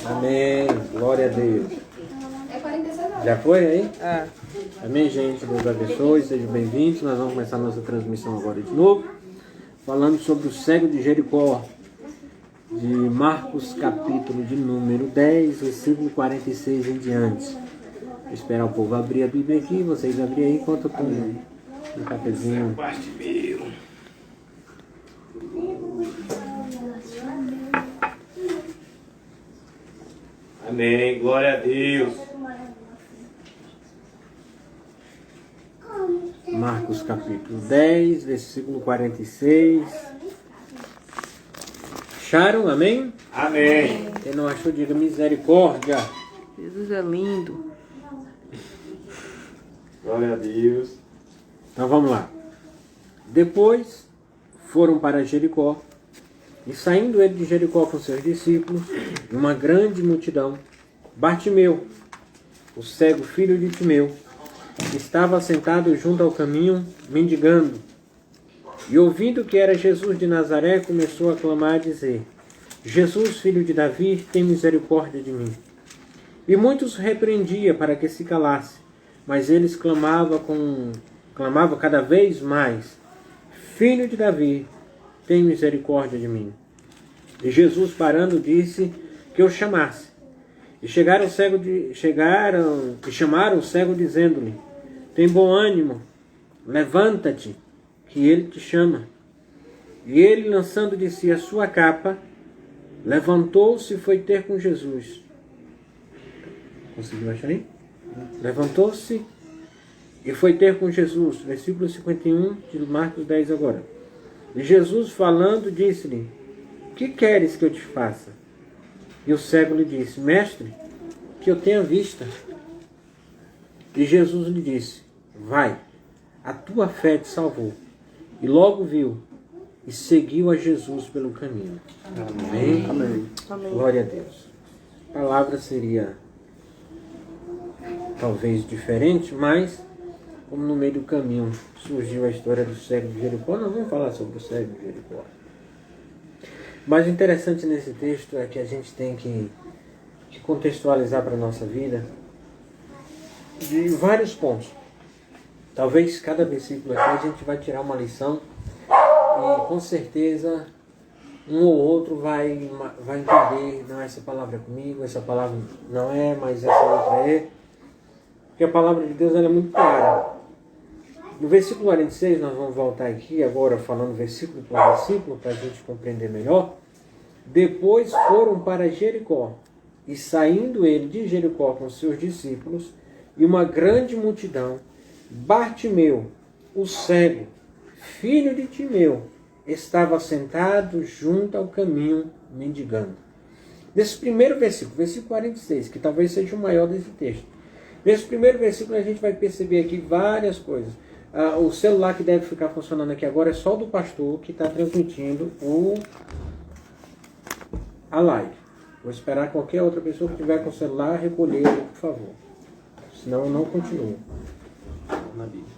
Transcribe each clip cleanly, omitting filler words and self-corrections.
Amém. Glória a Deus. Já foi aí? Amém, gente. Deus abençoe. Sejam bem-vindos. Nós vamos começar a nossa transmissão agora de novo. Falando sobre o cego de Jericó. De Marcos, capítulo de número 10, versículo 46 em diante. Vou esperar o povo abrir a Bíblia aqui. Vocês abrirem aí enquanto eu tomo um cafezinho. Amém. Glória a Deus. Marcos capítulo 10, versículo 46. Acharam? Amém? Amém. Quem não achou, diga misericórdia. Jesus é lindo. Glória a Deus. Então vamos lá. Depois foram para Jericó. E saindo ele de Jericó com seus discípulos, uma grande multidão, Bartimeu, o cego filho de Timeu, estava sentado junto ao caminho, mendigando. E ouvindo que era Jesus de Nazaré, começou a clamar, a dizer: Jesus, filho de Davi, tem misericórdia de mim. E muitos repreendia para que se calasse, mas eles clamavam cada vez mais: Filho de Davi, tem misericórdia de mim. E Jesus, parando, disse que o chamasse. E chamaram o cego, dizendo-lhe: Tem bom ânimo, levanta-te, que ele te chama. E ele, lançando de si a sua capa, levantou-se e foi ter com Jesus. Conseguiu achar aí? Levantou-se e foi ter com Jesus. Versículo 51 de Marcos 10 agora. E Jesus, falando, disse-lhe: Que queres que eu te faça? E o cego lhe disse: Mestre, que eu tenha vista. E Jesus lhe disse: Vai, a tua fé te salvou. E logo viu e seguiu a Jesus pelo caminho. Amém. Amém. Amém. Glória a Deus. A palavra seria talvez diferente, mas como no meio do caminho surgiu a história do cego de Jericó, nós vamos falar sobre o cego de Jericó. Mas o interessante nesse texto é que a gente tem que contextualizar para a nossa vida de vários pontos. Talvez cada versículo aqui a gente vai tirar uma lição e com certeza um ou outro vai entender: não, essa palavra é comigo, essa palavra não é, mas essa outra é. Porque a palavra de Deus ela é muito clara. No versículo 46, nós vamos voltar aqui agora falando versículo por versículo para a gente compreender melhor. Depois foram para Jericó, e saindo ele de Jericó com seus discípulos e uma grande multidão, Bartimeu, o cego, filho de Timeu, estava sentado junto ao caminho, mendigando. Nesse primeiro versículo, versículo 46, que talvez seja o maior desse texto. Nesse primeiro versículo a gente vai perceber aqui várias coisas. O celular que deve ficar funcionando aqui agora é só o do pastor que está transmitindo a live. Vou esperar qualquer outra pessoa que tiver com o celular recolhê-lo, por favor. Senão eu não continuo na Bíblia.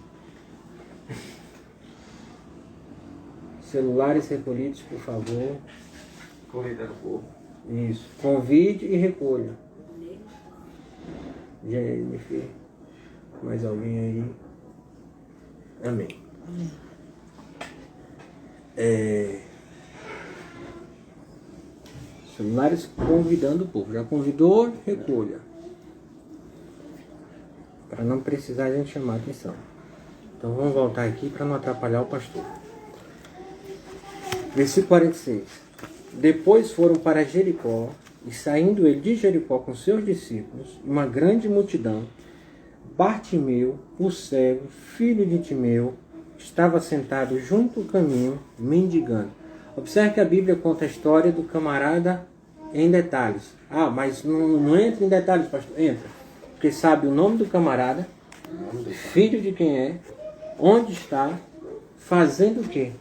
Celulares recolhidos, por favor. Corrida no povo. Isso. Convide e recolha. Jennifer. Mais alguém aí? Amém. Celulares convidando o povo. Já convidou? Recolha. Para não precisar a gente chamar a atenção. Então vamos voltar aqui para não atrapalhar o pastor. Versículo 46. Depois foram para Jericó, e saindo ele de Jericó com seus discípulos, uma grande multidão, Bartimeu, o cego, filho de Timeu, estava sentado junto ao caminho, mendigando. Observe que a Bíblia conta a história do camarada em detalhes. Mas não entra em detalhes, pastor? Entra. Porque sabe o nome do camarada, filho de quem é, onde está, fazendo o quê.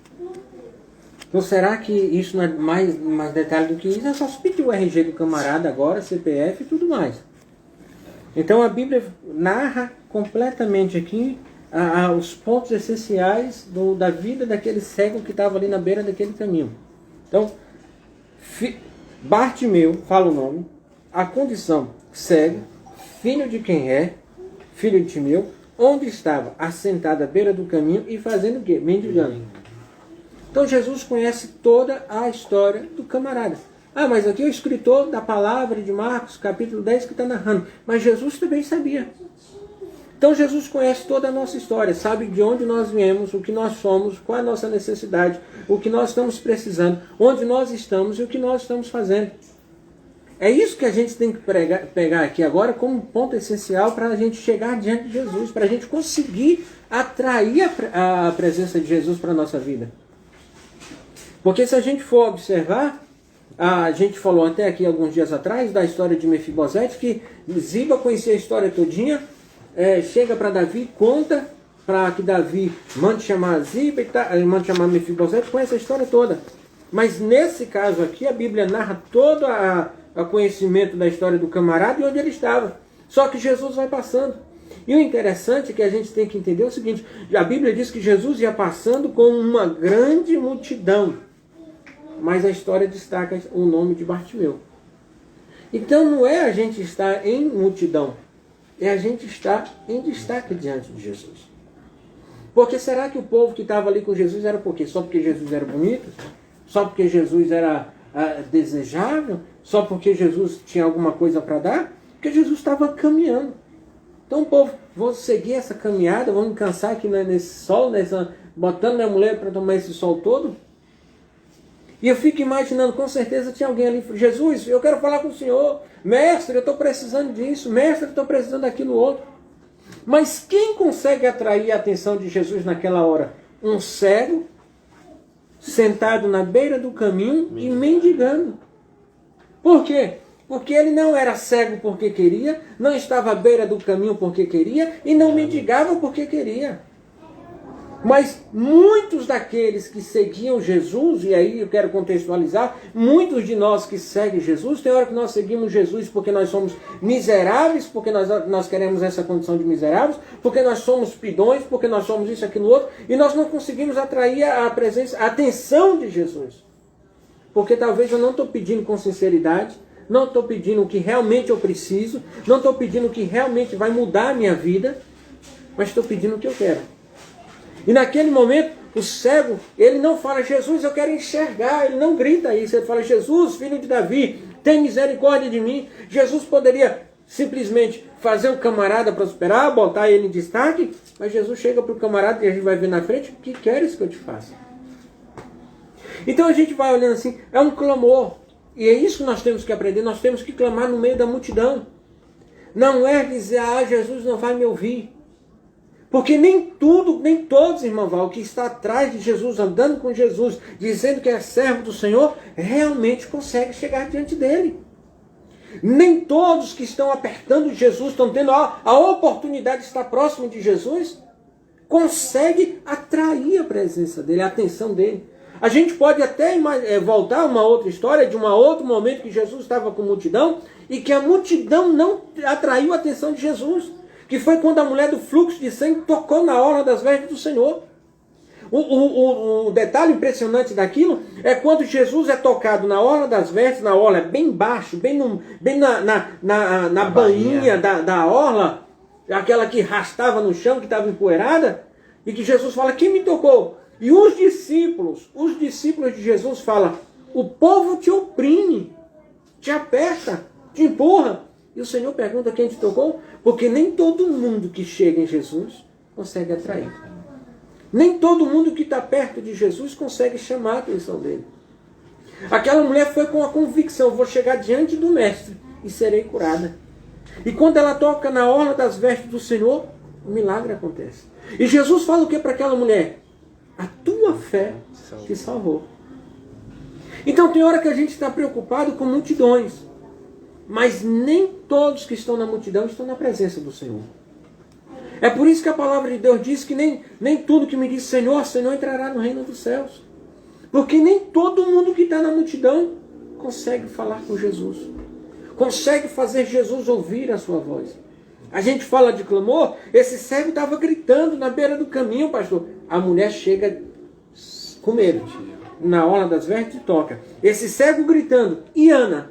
Então será que isso não é mais detalhe do que isso? É só se pedir o RG do camarada agora, CPF e tudo mais. Então a Bíblia narra completamente aqui os pontos essenciais da vida daquele cego que estava ali na beira daquele caminho. Então, Bartimeu, fala o nome, a condição cego, filho de quem é, filho de Timeu, onde estava assentado à beira do caminho e fazendo o quê? Mendigando. Então Jesus conhece toda a história do camarada. Ah, mas aqui é o escritor da palavra de Marcos, capítulo 10, que está narrando. Mas Jesus também sabia. Então Jesus conhece toda a nossa história, sabe de onde nós viemos, o que nós somos, qual é a nossa necessidade, o que nós estamos precisando, onde nós estamos e o que nós estamos fazendo. É isso que a gente tem que pegar aqui agora como um ponto essencial para a gente chegar diante de Jesus, para a gente conseguir atrair a presença de Jesus para a nossa vida. Porque se a gente for observar, a gente falou até aqui alguns dias atrás da história de Mefibosete, que Ziba conhecia a história todinha, chega para Davi, conta para que Davi mande chamar Ziba, mande chamar Mefibosete, conhece a história toda. Mas nesse caso aqui, a Bíblia narra todo o conhecimento da história do camarada e onde ele estava. Só que Jesus vai passando. E o interessante é que a gente tem que entender o seguinte, a Bíblia diz que Jesus ia passando com uma grande multidão. Mas a história destaca o nome de Bartimeu. Então não é a gente estar em multidão, é a gente estar em destaque diante de Jesus. Porque será que o povo que estava ali com Jesus era por quê? Só porque Jesus era bonito? Só porque Jesus era desejável? Só porque Jesus tinha alguma coisa para dar? Porque Jesus estava caminhando. Então, povo, vou seguir essa caminhada, vamos cansar aqui nesse sol, botando minha mulher para tomar esse sol todo? E eu fico imaginando, com certeza tinha alguém ali, Jesus, eu quero falar com o Senhor, mestre, eu estou precisando disso, mestre, eu estou precisando daquilo outro. Mas quem consegue atrair a atenção de Jesus naquela hora? Um cego, sentado na beira do caminho e mendigando. Por quê? Porque ele não era cego porque queria, não estava à beira do caminho porque queria e não mendigava porque queria. Mas muitos daqueles que seguiam Jesus, e aí eu quero contextualizar, muitos de nós que seguem Jesus, tem hora que nós seguimos Jesus porque nós somos miseráveis, porque nós queremos essa condição de miseráveis, porque nós somos pidões, porque nós somos isso, aquilo, outro, e nós não conseguimos atrair a presença, a atenção de Jesus. Porque talvez eu não estou pedindo com sinceridade, não estou pedindo o que realmente eu preciso, não estou pedindo o que realmente vai mudar a minha vida, mas estou pedindo o que eu quero. E naquele momento, o cego, ele não fala, Jesus, eu quero enxergar, ele não grita isso, ele fala, Jesus, filho de Davi, tem misericórdia de mim. Jesus poderia simplesmente fazer o camarada prosperar, botar ele em destaque, mas Jesus chega para o camarada, e a gente vai ver na frente, o que queres que eu te faça? Então a gente vai olhando assim, é um clamor, e é isso que nós temos que aprender, nós temos que clamar no meio da multidão. Não é dizer, Jesus não vai me ouvir. Porque nem todos, irmão Val, que está atrás de Jesus, andando com Jesus, dizendo que é servo do Senhor, realmente consegue chegar diante dele. Nem todos que estão apertando Jesus, estão tendo a oportunidade de estar próximo de Jesus, conseguem atrair a presença dele, a atenção dele. A gente pode até voltar a uma outra história, de um outro momento que Jesus estava com multidão, e que a multidão não atraiu a atenção de Jesus. Que foi quando a mulher do fluxo de sangue tocou na orla das vestes do Senhor. O detalhe impressionante daquilo é quando Jesus é tocado na orla das vestes, na orla bem baixo, bem na bainha da orla, aquela que rastava no chão, que estava empoeirada, e que Jesus fala, quem me tocou? E os discípulos de Jesus falam, o povo te oprime, te aperta, te empurra. E o Senhor pergunta quem te tocou? Porque nem todo mundo que chega em Jesus consegue atrair. Nem todo mundo que está perto de Jesus consegue chamar a atenção dele. Aquela mulher foi com a convicção, vou chegar diante do Mestre e serei curada. E quando ela toca na orla das vestes do Senhor, o milagre acontece. E Jesus fala o que para aquela mulher? A tua fé te salvou. Então tem hora que a gente está preocupado com multidões. Mas nem todos que estão na multidão estão na presença do Senhor. É por isso que a palavra de Deus diz que nem tudo que me diz Senhor, Senhor entrará no reino dos céus. Porque nem todo mundo que está na multidão consegue falar com Jesus. Consegue fazer Jesus ouvir a sua voz. A gente fala de clamor, esse cego estava gritando na beira do caminho, pastor. A mulher chega com medo. na orla das vestes e toca. Esse cego gritando, e Ana?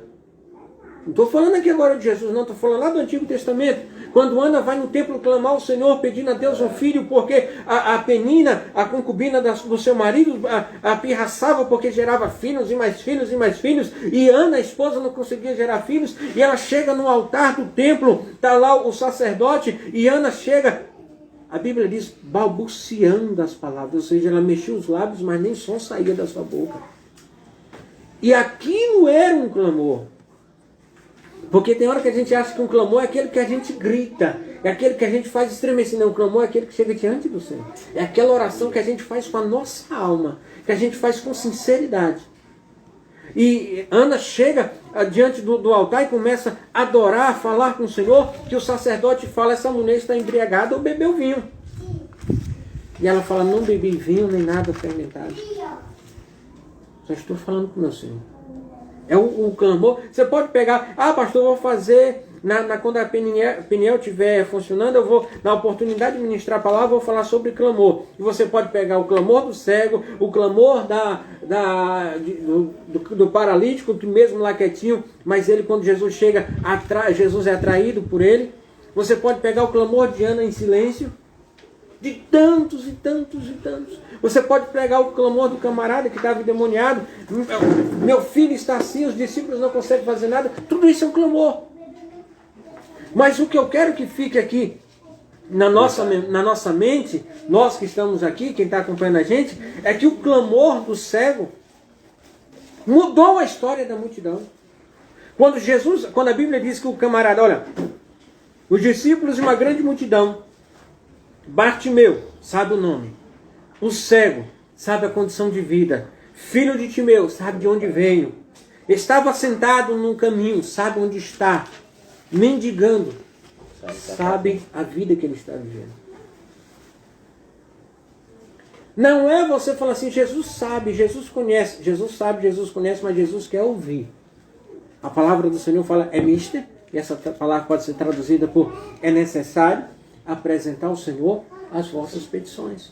Não estou falando aqui agora de Jesus, não, estou falando lá do Antigo Testamento. Quando Ana vai no templo clamar ao Senhor, pedindo a Deus um filho, porque a Penina, a concubina do seu marido, a pirraçava porque gerava filhos e mais filhos e mais filhos, e Ana, a esposa, não conseguia gerar filhos, e ela chega no altar do templo, está lá o sacerdote, e Ana chega, a Bíblia diz, balbuciando as palavras, ou seja, ela mexia os lábios, mas nem som saía da sua boca. E aquilo era um clamor. Porque tem hora que a gente acha que um clamor é aquele que a gente grita, é aquele que a gente faz estremecer. Não, o clamor é aquele que chega diante do Senhor. É aquela oração que a gente faz com a nossa alma, que a gente faz com sinceridade. E Ana chega diante do altar e começa a adorar, a falar com o Senhor, que o sacerdote fala, essa mulher está embriagada ou bebeu vinho. E ela fala, não bebi vinho nem nada fermentado. Só estou falando com o meu Senhor. É o clamor. Você pode pegar, pastor, eu vou fazer, quando a Peniel estiver funcionando, eu vou, na oportunidade de ministrar a palavra, vou falar sobre clamor. E você pode pegar o clamor do cego, o clamor do paralítico, que mesmo lá quietinho, mas ele, quando Jesus chega, Jesus é atraído por ele. Você pode pegar o clamor de Ana em silêncio, de tantos e tantos e tantos. Você pode pegar o clamor do camarada que estava endemoniado. Meu filho está assim, os discípulos não conseguem fazer nada. Tudo isso é um clamor. Mas o que eu quero que fique aqui na nossa mente, nós que estamos aqui, quem está acompanhando a gente, é que o clamor do cego mudou a história da multidão. Quando a Bíblia diz que o camarada, olha, os discípulos e uma grande multidão, Bartimeu, sabe o nome. O cego, sabe a condição de vida. Filho de Timeu, sabe de onde veio. Estava sentado num caminho, sabe onde está. Mendigando, sabe a vida que ele está vivendo. Não é você falar assim, Jesus sabe, Jesus conhece. Jesus sabe, Jesus conhece, mas Jesus quer ouvir. A palavra do Senhor fala, é mister, e essa palavra pode ser traduzida por, é necessário apresentar ao Senhor as vossas petições.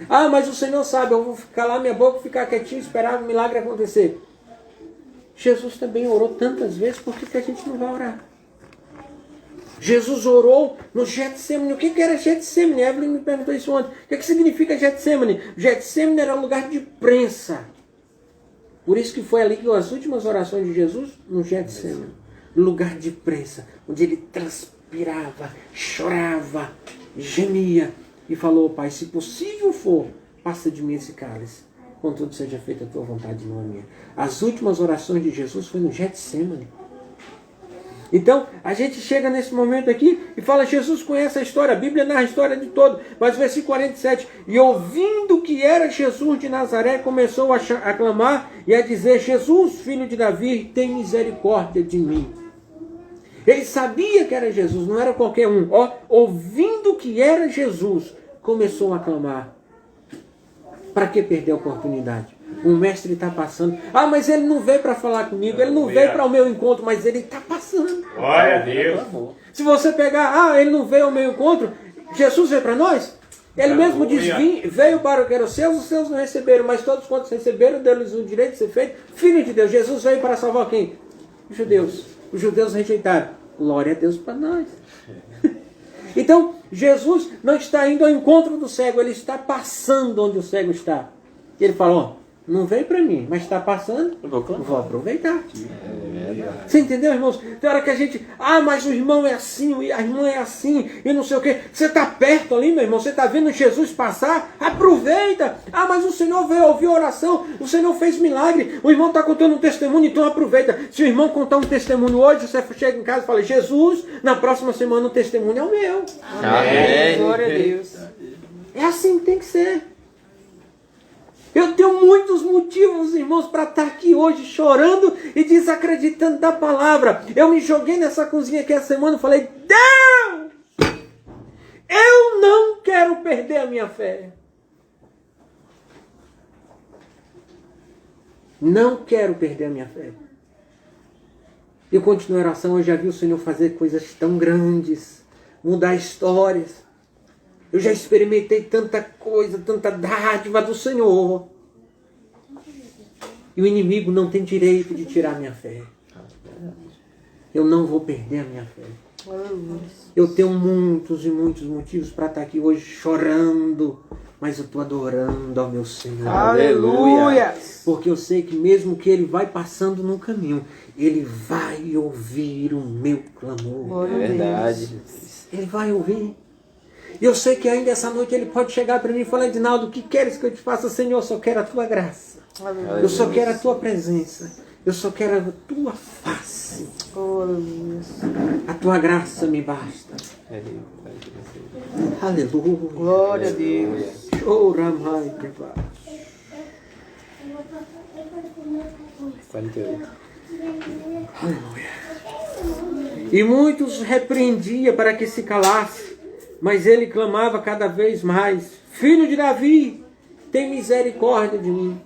Mas o Senhor sabe, eu vou ficar lá, minha boca, ficar quietinho, esperar o milagre acontecer. Jesus também orou tantas vezes, por que a gente não vai orar? Jesus orou no Getsemane. O que era Getsemane? Evelyn me perguntou isso ontem. O que significa Getsemane? Getsemane era um lugar de prensa. Por isso que foi ali que as últimas orações de Jesus, no Getsemane. Lugar de prensa, onde ele transpirava, chorava, gemia. E falou, Pai, se possível for, passa de mim esse cálice. Contudo, seja feita a tua vontade, não a minha. As últimas orações de Jesus foi no Getsemane. Então, a gente chega nesse momento aqui e fala, Jesus conhece a história, a Bíblia narra a história de todo. Mas versículo 47, e ouvindo que era Jesus de Nazaré, começou a clamar e a dizer, Jesus, filho de Davi, tem misericórdia de mim. Ele sabia que era Jesus, não era qualquer um. Ouvindo que era Jesus, começou a clamar. Para que perder a oportunidade? O mestre está passando. Mas ele não veio para falar comigo, ele não veio para o meu encontro, mas ele está passando. Glória a Deus. Se você pegar, ele não veio ao meu encontro, Jesus veio para nós? Ele mesmo diz, veio para o que eram os seus não receberam, mas todos quantos receberam, deu-lhes o direito de ser feito filho de Deus. Jesus veio para salvar quem? Os judeus. Os judeus rejeitaram. Glória a Deus para nós. Então, Jesus não está indo ao encontro do cego, ele está passando onde o cego está. E ele fala, não veio para mim, mas está passando, vou aproveitar. Você entendeu, irmãos? Tem hora que a gente, mas o irmão é assim, a irmã é assim, e não sei o quê. Você está perto ali, meu irmão, você está vendo Jesus passar, aproveita. Mas o Senhor veio ouvir a oração, o Senhor fez milagre, o irmão está contando um testemunho, então aproveita. Se o irmão contar um testemunho hoje, você chega em casa e fala, Jesus, na próxima semana o testemunho é o meu. Amém. Glória a Deus. É assim que tem que ser. Eu tenho muitos motivos, irmãos, para estar aqui hoje chorando e desacreditando da palavra. Eu me joguei nessa cozinha aqui essa semana e falei, Deus, eu não quero perder a minha fé. Não quero perder a minha fé. E continuo a oração, eu já vi o Senhor fazer coisas tão grandes, mudar histórias. Eu já experimentei tanta coisa, tanta dádiva do Senhor. E o inimigo não tem direito de tirar minha fé. Eu não vou perder a minha fé. Eu tenho muitos e muitos motivos para estar aqui hoje chorando, mas eu estou adorando ao meu Senhor. Aleluia! Porque eu sei que mesmo que Ele vai passando no caminho, Ele vai ouvir o meu clamor. É verdade. Ele vai ouvir. E eu sei que ainda essa noite Ele pode chegar para mim e falar: Edinaldo, o que queres que eu te faça? Senhor, eu só quero a Tua graça. Eu só quero a Tua presença. Eu só quero a Tua face. A Tua graça me basta. Aleluia. Glória a Deus. Oh, Ramai, Deva. 48. Aleluia. E muitos repreendia para que se calasse, mas ele clamava cada vez mais: Filho de Davi, tem misericórdia de mim.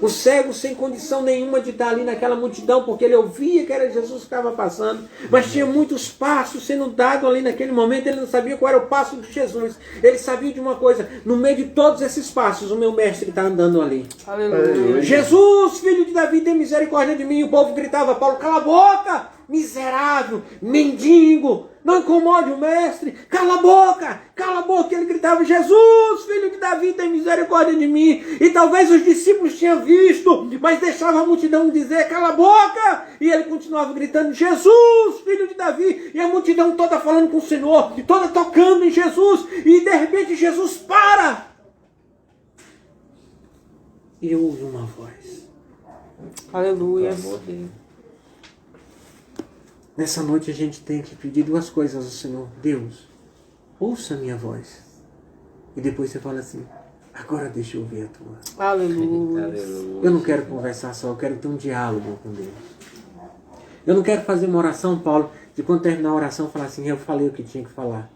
O cego sem condição nenhuma de estar ali naquela multidão, porque ele ouvia que era Jesus que estava passando, mas tinha muitos passos sendo dados ali naquele momento. Ele não sabia qual era o passo de Jesus. Ele sabia de uma coisa: no meio de todos esses passos, o meu mestre está andando ali. Aleluia. Jesus, filho de Davi, tem misericórdia de mim. E o povo gritava: Paulo, cala a boca, miserável, mendigo, não incomode o mestre, cala a boca, cala a boca. Ele gritava: Jesus, filho de Davi, tem misericórdia de mim. E talvez os discípulos tinham visto, mas deixava a multidão dizer: cala a boca. E ele continuava gritando: Jesus, filho de Davi. E a multidão toda falando com o Senhor, toda tocando em Jesus. E de repente Jesus para. E ouve uma voz. Aleluia. Nessa noite a gente tem que pedir duas coisas ao Senhor. Deus, ouça a minha voz. E depois você fala assim: agora deixa eu ouvir a tua. Aleluia. Eu não quero conversar só, eu quero ter um diálogo com Deus. Eu não quero fazer uma oração, Paulo, de quando terminar a oração falar assim: eu falei o que tinha que falar.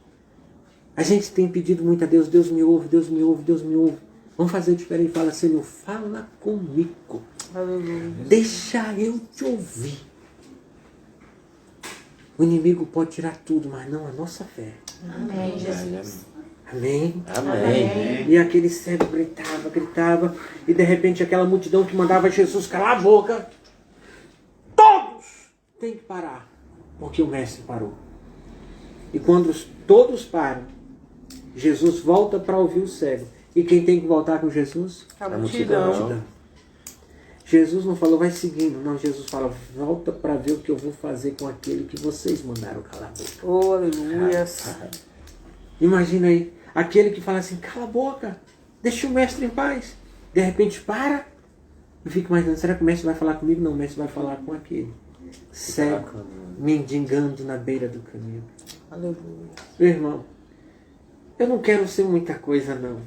A gente tem pedido muito a Deus: Deus me ouve, Deus me ouve, Deus me ouve. Vamos fazer diferente. Fala: Senhor, fala comigo. Aleluia. Deixa eu te ouvir. O inimigo pode tirar tudo, mas não a nossa fé. Amém, Jesus. Amém? Amém. E aquele cego gritava, e de repente aquela multidão que mandava Jesus calar a boca, todos têm que parar, porque o mestre parou. E quando todos param, Jesus volta para ouvir o cego. E quem tem que voltar com Jesus? A multidão. Jesus não falou: vai seguindo. Não, Jesus fala: volta para ver o que eu vou fazer com aquele que vocês mandaram calar a boca. Oh, aleluia. Imagina aí, aquele que fala assim: cala a boca, deixa o mestre em paz. De repente para e fica imaginando: será que o mestre vai falar comigo? Não, o mestre vai falar com aquele cego, mendigando na beira do caminho. Aleluia. Meu irmão, eu não quero ser muita coisa, não.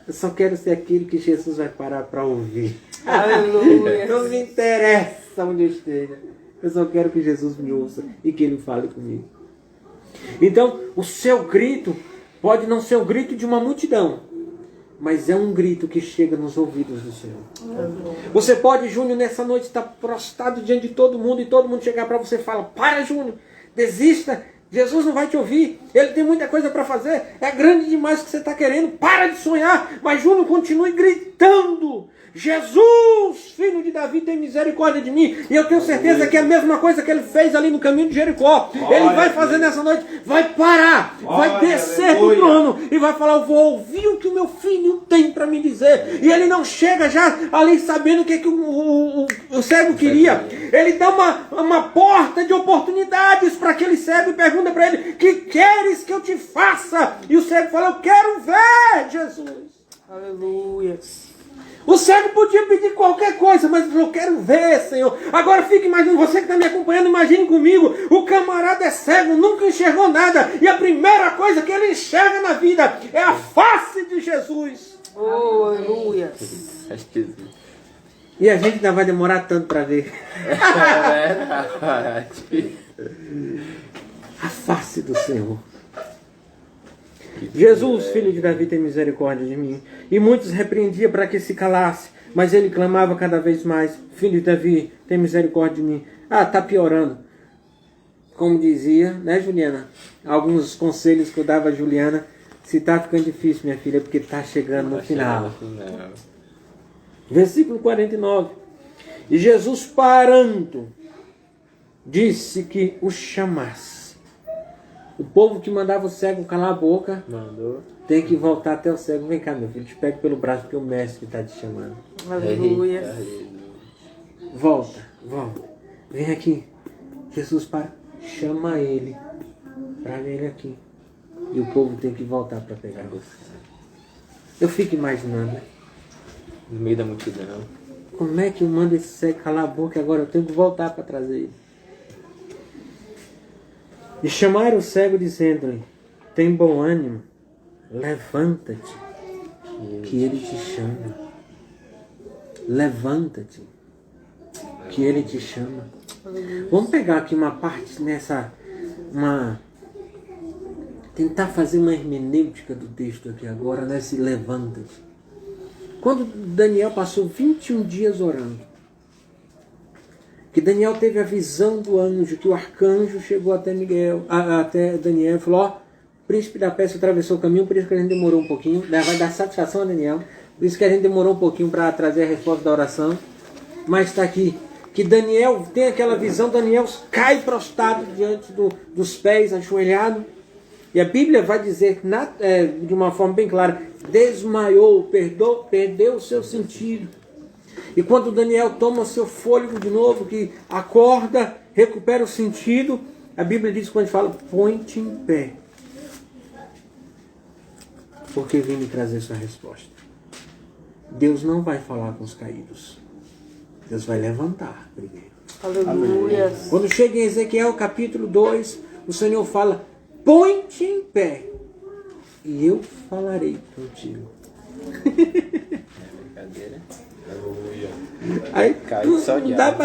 Eu só quero ser aquele que Jesus vai parar para ouvir. Aleluia. Não me interessa onde eu esteja. Eu só quero que Jesus me ouça e que Ele fale comigo. Então, o seu grito pode não ser o grito de uma multidão, mas é um grito que chega nos ouvidos do Senhor. Você pode, Júnior, nessa noite estar prostrado diante de todo mundo e todo mundo chegar para você e falar: para, Júnior, desista. Jesus não vai te ouvir, Ele tem muita coisa para fazer, é grande demais o que você está querendo, para de sonhar. Mas Júnior, continue gritando: Jesus, filho de Davi, tem misericórdia de mim. E eu tenho certeza que é a mesma coisa que ele fez ali no caminho de Jericó. Ele vai fazer nessa noite, vai parar, vai descer do trono e vai falar: eu vou ouvir o que o meu filho tem para me dizer. E ele não chega já ali sabendo o que o cego queria. Ele dá uma porta de oportunidades para aquele cego e pergunta para ele: que queres que eu te faça? E o cego fala: eu quero ver Jesus. Aleluia. O cego podia pedir qualquer coisa, mas eu quero ver, Senhor. Agora fique imaginando, você que está me acompanhando, imagine comigo. O camarada é cego, nunca enxergou nada. E a primeira coisa que ele enxerga na vida é a face de Jesus. Oh, aleluia. E a gente ainda vai demorar tanto para ver. É verdade. A face do Senhor. Jesus, filho de Davi, tem misericórdia de mim. E muitos repreendia para que se calasse, mas ele clamava cada vez mais: filho de Davi, tem misericórdia de mim. Ah, tá piorando. Como dizia, né, Juliana? Alguns conselhos que eu dava a Juliana: se tá ficando difícil, minha filha, é porque tá chegando no final. Versículo 49. E Jesus, parando, disse que o chamasse. O povo que mandava o cego calar a boca Mandou. tem que voltar até o cego. Vem cá, meu filho, te pego pelo braço porque o mestre está te chamando. Aleluia. Volta, volta. Vem aqui. Jesus para, chama ele. Traga ele aqui. E o povo tem que voltar para pegar. Eu fico imaginando, No meio da multidão. como é que eu mando esse cego calar a boca e agora eu tenho que voltar para trazer ele? E chamaram o cego dizendo-lhe, tem bom ânimo, levanta-te, que ele te chama. Levanta-te, que ele te chama. Vamos pegar aqui uma parte tentar fazer uma hermenêutica do texto aqui agora, nesse levanta-te. Quando Daniel passou 21 dias orando, que Daniel teve a visão do anjo, que o arcanjo chegou até Daniel e falou, ó, o príncipe da Pérsia atravessou o caminho, por isso que a gente demorou um pouquinho, vai dar satisfação a Daniel, por isso que a gente demorou um pouquinho para trazer a resposta da oração, mas está aqui, que Daniel tem aquela visão, Daniel cai prostrado diante dos pés, ajoelhado, e a Bíblia vai dizer, de uma forma bem clara, desmaiou, perdeu o seu sentido. E quando Daniel toma o seu fôlego de novo, que acorda, recupera o sentido, a Bíblia diz quando fala, põe-te em pé. Porque vim me trazer sua resposta. Deus não vai falar com os caídos. Deus vai levantar primeiro. Aleluia. Quando chega em Ezequiel capítulo 2, o Senhor fala, põe-te em pé e eu falarei contigo. Brincadeira. Aí Caiu só de não dá água.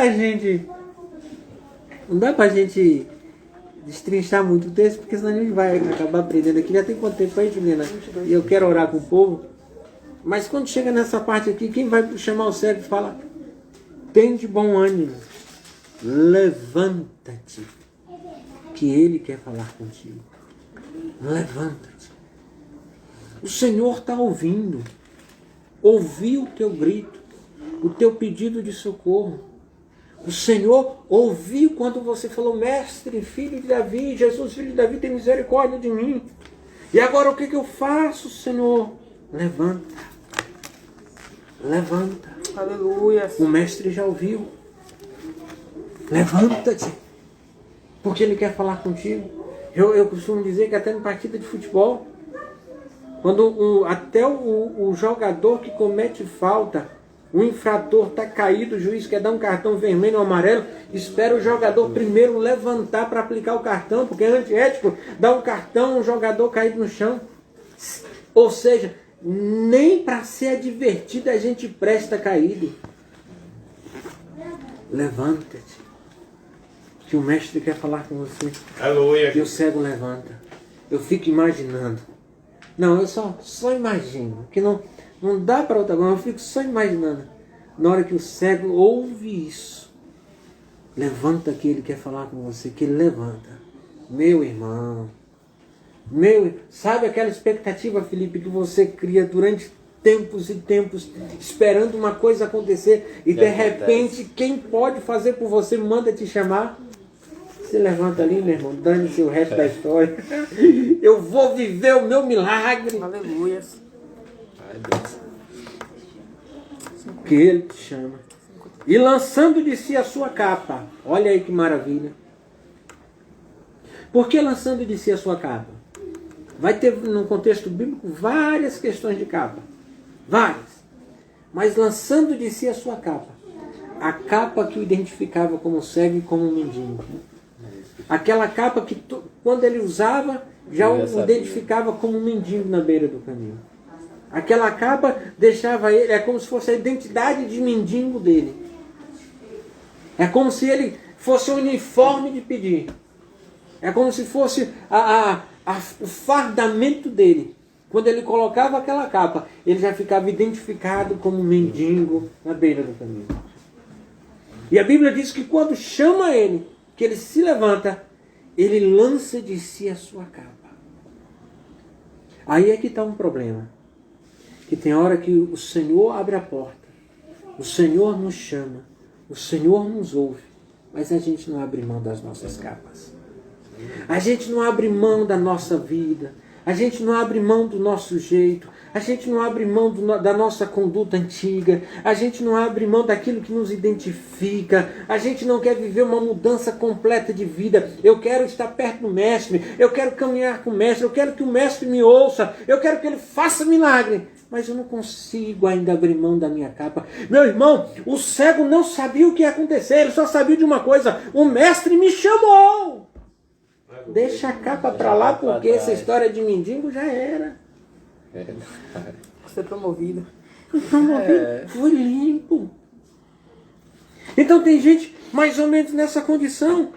pra gente destrinchar muito o texto, porque senão a gente vai acabar aprendendo aqui. Já tem quanto tempo aí, Juliana? E eu quero orar com o povo. Mas quando chega nessa parte aqui, quem vai chamar o cego fala, tem de bom ânimo, levanta-te, que ele quer falar contigo. Levanta-te. O Senhor está ouvindo. Ouviu o teu grito, o teu pedido de socorro. O Senhor ouviu quando você falou, mestre, filho de Davi, Jesus, filho de Davi, tem misericórdia de mim. E agora o que eu faço, Senhor? Levanta. Levanta. Aleluia. O mestre já ouviu. Levanta-te. Porque ele quer falar contigo. Eu costumo dizer que até em partida de futebol, quando até o jogador que comete falta, o infrator está caído, o juiz quer dar um cartão vermelho ou amarelo, espera o jogador primeiro levantar para aplicar o cartão, porque é antiético dar um cartão um jogador caído no chão. Ou seja, nem para ser advertido a gente presta caído. Levanta-te, que o mestre quer falar com você. Aleluia. E o cego levanta. Eu fico imaginando. Não, eu só imagino. Que não dá para outra coisa. Eu fico só imaginando. Na hora que o cego ouve isso. Levanta que ele quer falar com você. Que ele levanta. Meu irmão. Sabe aquela expectativa, Felipe, que você cria durante tempos e tempos, esperando uma coisa acontecer. E de repente, quem pode fazer por você manda te chamar. Você levanta ali, meu irmão, dane-se o resto da história. Eu vou viver o meu milagre. Aleluia. Ai, Deus. Que ele te chama. E lançando de si a sua capa. Olha aí que maravilha. Por que lançando de si a sua capa? Vai ter no contexto bíblico várias questões de capa. Várias. Mas lançando de si a sua capa. A capa que o identificava como cego e como mendigo. Aquela capa que quando ele usava, já o identificava como mendigo na beira do caminho. Aquela capa deixava ele, é como se fosse a identidade de mendigo dele. É como se ele fosse o uniforme de pedir. É como se fosse o fardamento dele. Quando ele colocava aquela capa, ele já ficava identificado como mendigo na beira do caminho. E a Bíblia diz que quando chama ele, que ele se levanta, ele lança de si a sua capa. Aí é que está um problema. Que tem hora que o Senhor abre a porta O Senhor nos chama, o Senhor nos ouve, mas a gente não abre mão das nossas capas. A gente não abre mão da nossa vida, a gente não abre mão do nosso jeito, a gente não abre mão da nossa conduta antiga, a gente não abre mão daquilo que nos identifica, a gente não quer viver uma mudança completa de vida. Eu quero estar perto do Mestre, eu quero caminhar com o Mestre, eu quero que o Mestre me ouça, eu quero que Ele faça milagre, mas eu não consigo ainda abrir mão da minha capa. Meu irmão, o cego não sabia o que ia acontecer, ele só sabia de uma coisa: o Mestre me chamou. Deixa a capa para lá, porque essa história de mendigo já era. Você é promovido. Foi limpo. Então tem gente mais ou menos nessa condição.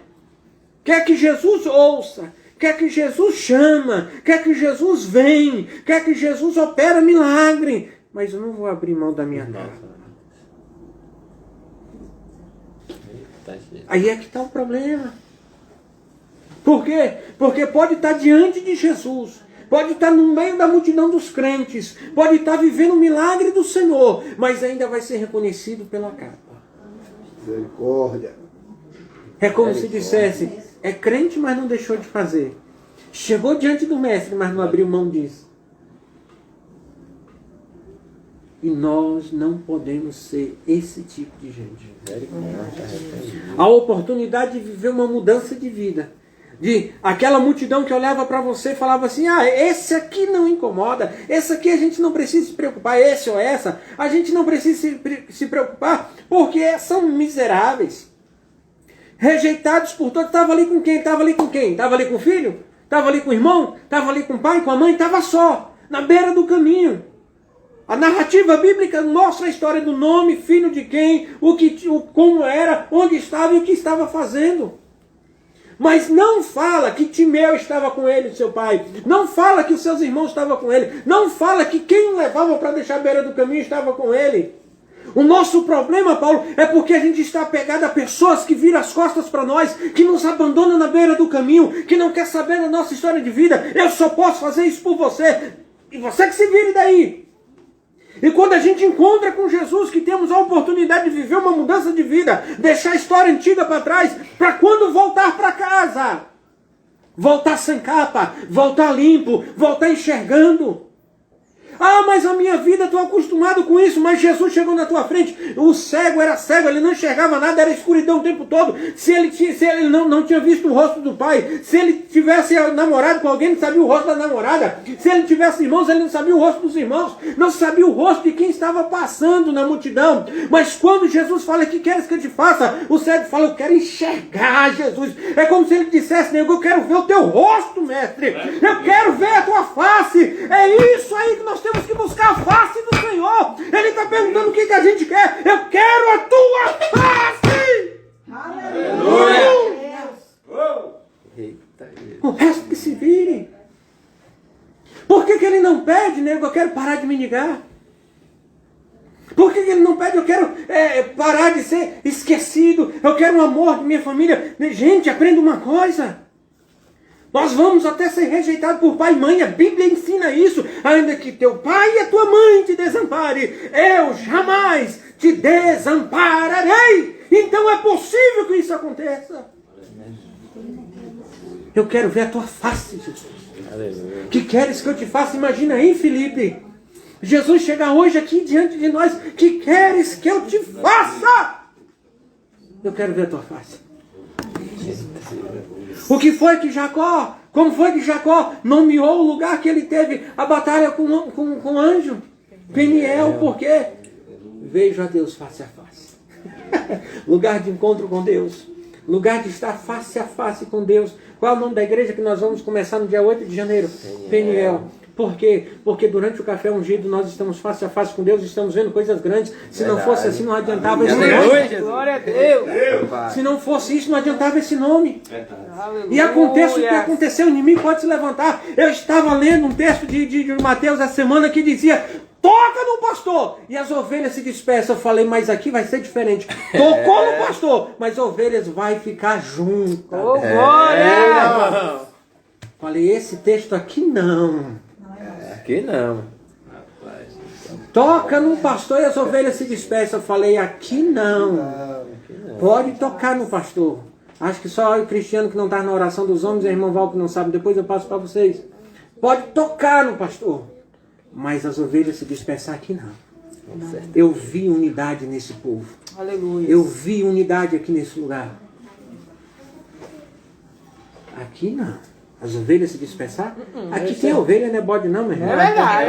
Quer que Jesus ouça, quer que Jesus chama, quer que Jesus vem, quer que Jesus opera milagre, mas eu não vou abrir mão da minha capa. Aí é que está o problema. Por quê? Porque pode estar diante de Jesus, pode estar no meio da multidão dos crentes, pode estar vivendo o milagre do Senhor, mas ainda vai ser reconhecido pela capa. Misericórdia. É como se dissesse: é crente, mas não deixou de fazer. Chegou diante do Mestre, mas não abriu mão disso. E nós não podemos ser esse tipo de gente. A oportunidade de viver uma mudança de vida. De aquela multidão que olhava para você e falava assim: ah, esse aqui não incomoda, esse aqui a gente não precisa se preocupar, esse ou essa, a gente não precisa se preocupar, porque são miseráveis, rejeitados por todos. Estava ali com quem? Estava ali com quem? Estava ali com o filho? Estava ali com o irmão? Estava ali com o pai, com a mãe? Estava só, na beira do caminho. A narrativa bíblica mostra a história do nome, filho de quem, como era, onde estava e o que estava fazendo. Mas não fala que Timeu estava com ele, seu pai. Não fala que os seus irmãos estavam com ele. Não fala que quem o levava para deixar a beira do caminho estava com ele. O nosso problema, Paulo, é porque a gente está apegado a pessoas que viram as costas para nós, que nos abandonam na beira do caminho, que não quer saber da nossa história de vida. Eu só posso fazer isso por você. E você que se vire daí. E quando a gente encontra com Jesus, que temos a oportunidade de viver uma mudança de vida, deixar a história antiga para trás, para quando voltar para casa, voltar sem capa, voltar limpo, voltar enxergando. Ah, mas a minha vida, estou acostumado com isso, mas Jesus chegou na tua frente, o cego era cego, ele não enxergava nada, era escuridão o tempo todo. Se ele não tinha visto o rosto do pai, se ele tivesse namorado com alguém, não sabia o rosto da namorada, se ele tivesse irmãos, ele não sabia o rosto dos irmãos, não sabia o rosto de quem estava passando na multidão. Mas quando Jesus fala: que queres que eu te faça? O cego fala: eu quero enxergar, Jesus. É como se ele dissesse: eu quero ver o teu rosto, mestre, eu quero ver a tua face. É isso aí que nós temos que buscar, a face do Senhor. Ele está perguntando o que a gente quer. Eu quero a tua face. Aleluia. O resto que se vire. Por que ele não pede, nego? Eu quero parar de mendigar. Por que ele não pede? Eu quero parar de ser esquecido. Eu quero o amor de minha família. Gente, aprenda uma coisa. Nós vamos até ser rejeitados por pai e mãe. A Bíblia ensina isso. Ainda que teu pai e a tua mãe te desampare, eu jamais te desampararei. Então é possível que isso aconteça. Eu quero ver a tua face, Jesus. Aleluia. Que queres que eu te faça? Imagina aí, Felipe. Jesus chega hoje aqui diante de nós. Que queres que eu te faça? Eu quero ver a tua face. O que foi que Jacó, como foi que Jacó nomeou o lugar que ele teve a batalha com o anjo? Peniel, por quê? Vejo a Deus face a face. Lugar de encontro com Deus. Lugar de estar face a face com Deus. Qual é o nome da igreja que nós vamos começar no dia 8 de janeiro? Peniel. Por quê? Porque durante o café ungido nós estamos face a face com Deus, estamos vendo coisas grandes. Se não fosse assim, não adiantava esse nome. Glória a Deus. Se não fosse isso, não adiantava esse nome. E aconteça o que aconteceu, o inimigo pode se levantar. Eu estava lendo um texto de Mateus essa semana que dizia: toca no pastor e as ovelhas se dispersam. Eu falei: mas aqui vai ser diferente. Tocou no pastor, mas as ovelhas vai ficar juntas. Oh, glória! Falei: esse texto aqui não. Aqui não. Toca no pastor e as ovelhas se dispersam. Eu falei, aqui não. Pode tocar no pastor. Acho que só o cristiano que não está na oração dos homens, é irmão Val que não sabe, depois eu passo para vocês. Pode tocar no pastor. Mas as ovelhas se dispersar aqui não. Eu vi unidade nesse povo. Aleluia. Eu vi unidade aqui nesse lugar. Aqui não. As ovelhas se dispersar? Aqui tem ovelha, não é bode não, meu irmão. É verdade.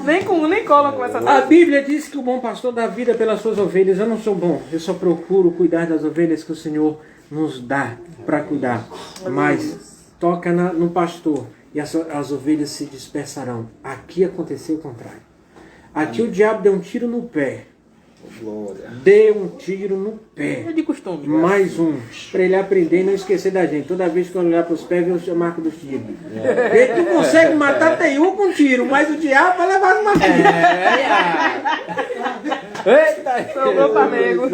Nem cola com essa A Bíblia diz que o bom pastor dá vida pelas suas ovelhas. Eu não sou bom. Eu só procuro cuidar das ovelhas que o Senhor nos dá para cuidar. Mas toca no pastor e as ovelhas se dispersarão. Aqui aconteceu o contrário. Aqui o diabo deu um tiro no pé. Glória. Deu um tiro no pé. É de costume. Mais um. Para ele aprender e não esquecer da gente. Toda vez que eu olhar para os pés, vê o marco dos tiros. Ele que consegue matar tem um com tiro, mas o diabo vai levar as marcas. Eita, sobrou para nego.